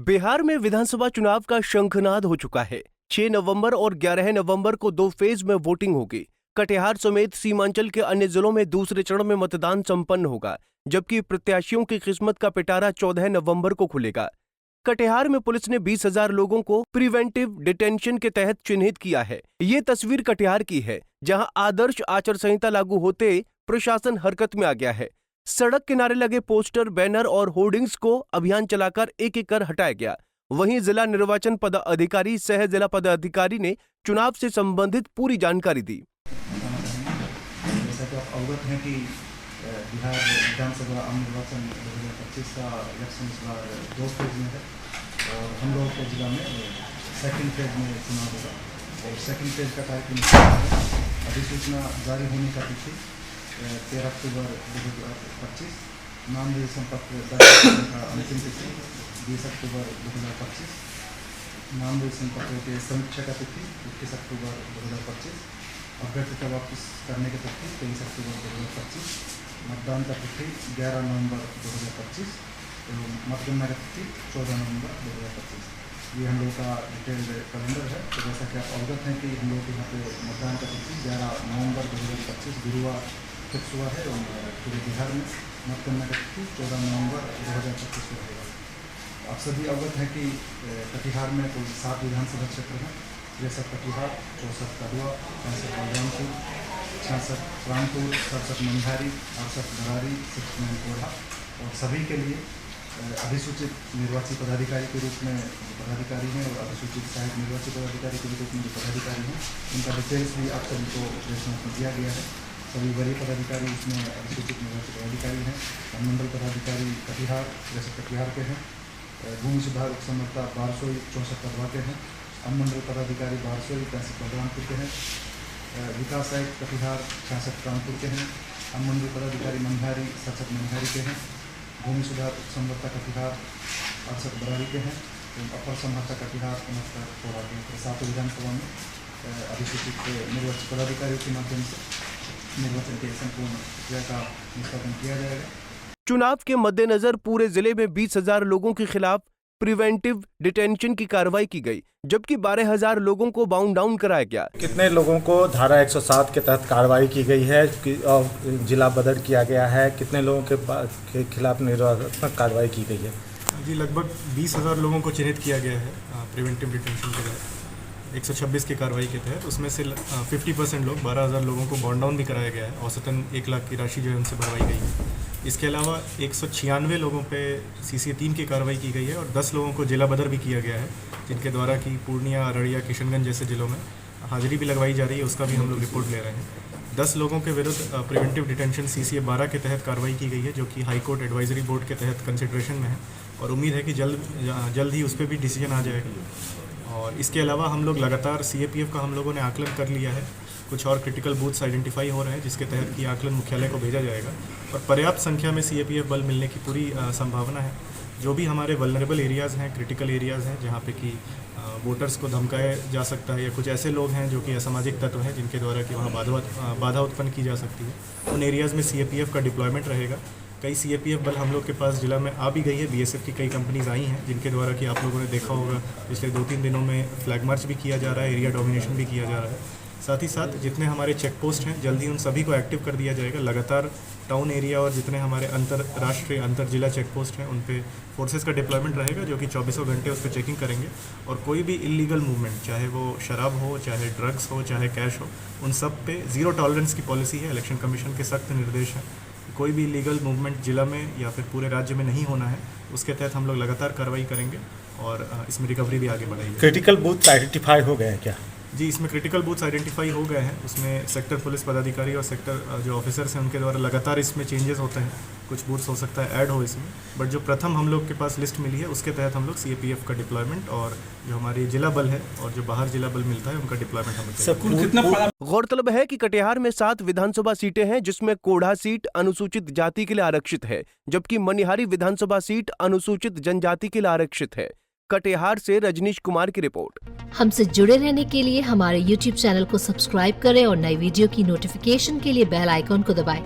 बिहार में विधानसभा चुनाव का शंखनाद हो चुका है। 6 नवंबर और 11 नवंबर को 2 फेज में वोटिंग होगी। कटिहार समेत सीमांचल के अन्य जिलों में दूसरे चरण में मतदान संपन्न होगा, जबकि प्रत्याशियों की किस्मत का पिटारा 14 नवंबर को खुलेगा। कटिहार में पुलिस ने 20,000 लोगों को प्रिवेंटिव डिटेंशन के तहत चिन्हित किया है। ये तस्वीर कटिहार की है, जहां आदर्श आचार संहिता लागू होते प्रशासन हरकत में आ गया है। सड़क किनारे लगे पोस्टर, बैनर और होर्डिंग्स को अभियान चलाकर एक एक कर हटाया गया। वहीं जिला निर्वाचन पदाधिकारी सह जिला पदाधिकारी ने चुनाव से संबंधित पूरी जानकारी दी। जैसा कि आप अवगत हैं कि बिहार विधानसभा आम निर्वाचन 2025 का इलेक्शन इस बार 2 फेज में है और हम लोगों के जिला में सेकंड फेज में चुनाव होगा और सेकंड फेज का कार्यक्रम अधिसूचना जारी होने का तिथि 13 अक्टूबर 2025, नाम निर्देशन पत्र दर्ज करने का अंतिम तिथि 20 अक्टूबर 2025, नाम निर्देशन पत्र के समीक्षा का तिथि 21 अक्टूबर 2025, अभ्यर्थिता वापस करने की तिथि 23 अक्टूबर 2025, मतदान का तिथि 11 नवंबर 2025 एवं मतगणना का तिथि 14 नवंबर 2025। ये हम लोग का डिटेल्ड कैलेंडर है। तो जैसा कि आप अवगत हैं कि हम लोग यहाँ पे मतदान का तिथि 11 नवंबर 2025 गुरुवार फिक्स हुआ है एवं पूरे बिहार में मतगणना का तिथि 14 नवंबर 2025 को रहेगा। आप सभी अवगत हैं कि कटिहार में कुल 7 विधानसभा क्षेत्र हैं, जैसा कटिहार, 64 कदवा, 65 बलरामपुर, 66 रामपुर, 67 मंझारी, 68 दरारी, 69 कोढ़ा और सभी के लिए अधिसूचित निर्वाची पदाधिकारी के रूप में पदाधिकारी हैं और अधिसूचित सहायक निर्वाची पदाधिकारी के रूप में जो पदाधिकारी हैं उनका डिटेल्स भी आप सभी को प्रेस नोट में दिया गया है। सभी वरीय पदाधिकारी इसमें अधिसूचित निर्वाची पदाधिकारी हैं। मंडल पदाधिकारी कटिहार, जैसे कटिहार के हैं। भूमि सुधार उपसमर्ता बारसोई, 64 कदवा के हैं। अनुमंडल पदाधिकारी बारसोई, 65 बलरामपुर के हैं। विकास आयुक्त कटिहार 66 कानपुर के हैं। अनुमंडल पदाधिकारी मंझारी 67 मंझारी के हैं। भूमि सुधार उपसमर्ता कटिहार 68 बरारी के हैं। अपर समर्ता कटिहार 69 कोढ़ा के हैं। 7 विधानसभा में अधिसूचित निर्वाचित पदाधिकारियों के माध्यम से निर्वाचन के संपूर्ण प्रक्रिया का निष्पादन किया जाएगा। चुनाव के मद्देनजर पूरे जिले में 20,000 लोगों के खिलाफ प्रिवेंटिव डिटेंशन की कार्रवाई की गई, जबकि 12,000 लोगों को बाउंड डाउन कराया गया। कितने लोगों को धारा 107 के तहत कार्रवाई की गई है और जिला बदर किया गया है, कितने लोगों के खिलाफ निर्वाचनात्मक कार्रवाई की गई है? जी, लगभग 20,000 लोगों को चिन्हित किया गया है प्रिवेंटिव डिटेंशन के तहत 126 की कार्रवाई के तहत। उसमें से 50% लोग 12,000 लोगों को बॉन्ड डाउन भी कराया गया है। औसतन 1 लाख की राशि जो है उनसे भरवाई गई है। इसके अलावा 196 लोगों पे CCA 3 की कार्रवाई की गई है और 10 लोगों को जिला बदर भी किया गया है, जिनके द्वारा कि पूर्णिया, अररिया, किशनगंज जैसे जिलों में हाजिरी भी लगवाई जा रही है। उसका भी हम लोग रिपोर्ट ले रहे हैं। 10 लोगों के विरुद्ध प्रिवेंटिव डिटेंशन CCA 12 के तहत कार्रवाई की गई है, जो कि हाई कोर्ट एडवाइजरी बोर्ड के तहत कंसिडरेशन में है और उम्मीद है कि जल्द ही उस पर भी डिसीजन आ जाएगा। और इसके अलावा हम लोग लगातार CAPF का हम लोगों ने आकलन कर लिया है। कुछ और क्रिटिकल बूथ्स आइडेंटिफाई हो रहे हैं, जिसके तहत कि आकलन मुख्यालय को भेजा जाएगा और पर्याप्त संख्या में CAPF बल मिलने की पूरी संभावना है। जो भी हमारे वल्नरेबल एरियाज़ हैं, क्रिटिकल एरियाज़ हैं, जहाँ पे कि वोटर्स को धमकाया जा सकता है या कुछ ऐसे लोग हैं जो कि असामाजिक तत्व हैं जिनके द्वारा कि वहाँ बाधा उत्पन्न की जा सकती है, उन एरियाज़ में CAPF का डिप्लॉयमेंट रहेगा। कई CAPF बल हम लोग के पास जिला में आ भी गई है। BSF की कई कंपनीज आई हैं, जिनके द्वारा कि आप लोगों ने देखा होगा पिछले 2-3 दिनों में फ्लैग मार्च भी किया जा रहा है, एरिया डोमिनेशन भी किया जा रहा है। साथ ही साथ जितने हमारे चेक पोस्ट हैं जल्दी उन सभी को एक्टिव कर दिया जाएगा। लगातार टाउन एरिया और जितने हमारे अंतर्राष्ट्रीय अंतर जिला चेक पोस्ट हैं उन पे फोर्सेस का डिप्लॉयमेंट रहेगा, जो कि 24 घंटे उस पर चेकिंग करेंगे और कोई भी इलीगल मूवमेंट, चाहे वो शराब हो, चाहे ड्रग्स हो, चाहे कैश हो, उन सब पे 0 टॉलरेंस की पॉलिसी है। इलेक्शन कमीशन के सख्त निर्देश हैं। कोई भी इलीगल मूवमेंट जिला में या फिर पूरे राज्य में नहीं होना है। उसके तहत हम लोग लगातार कार्रवाई करेंगे और इसमें रिकवरी भी आगे बढ़ाएगी। क्रिटिकल बूथ आइडेंटिफाई हो गए हैं क्या? जी, इसमें क्रिटिकल बूथ्स आइडेंटिफाई हो गए हैं। उसमें सेक्टर पुलिस पदाधिकारी और सेक्टर जो ऑफिसर्स हैं उनके द्वारा लगातार इसमें चेंजेस होते हैं। कुछ बूथ्स हो सकता है ऐड हो इसमें, बट जो प्रथम हम लोग के पास लिस्ट मिली है उसके तहत हम लोग CAPF का डिप्लॉयमेंट और जो हमारी जिला बल है और जो बाहर जिला बल मिलता है उनका डिप्लॉयमेंट हम। गौरतलब है कि कटिहार में 7 विधानसभा सीटें हैं, जिसमें कोढ़ा सीट अनुसूचित जाति के लिए आरक्षित है, जबकि मनिहारी विधानसभा सीट अनुसूचित जनजाति के लिए आरक्षित है। कटिहार से रजनीश कुमार की रिपोर्ट। हमसे जुड़े रहने के लिए हमारे YouTube चैनल को सब्सक्राइब करें और नई वीडियो की नोटिफिकेशन के लिए बेल आइकॉन को दबाएं।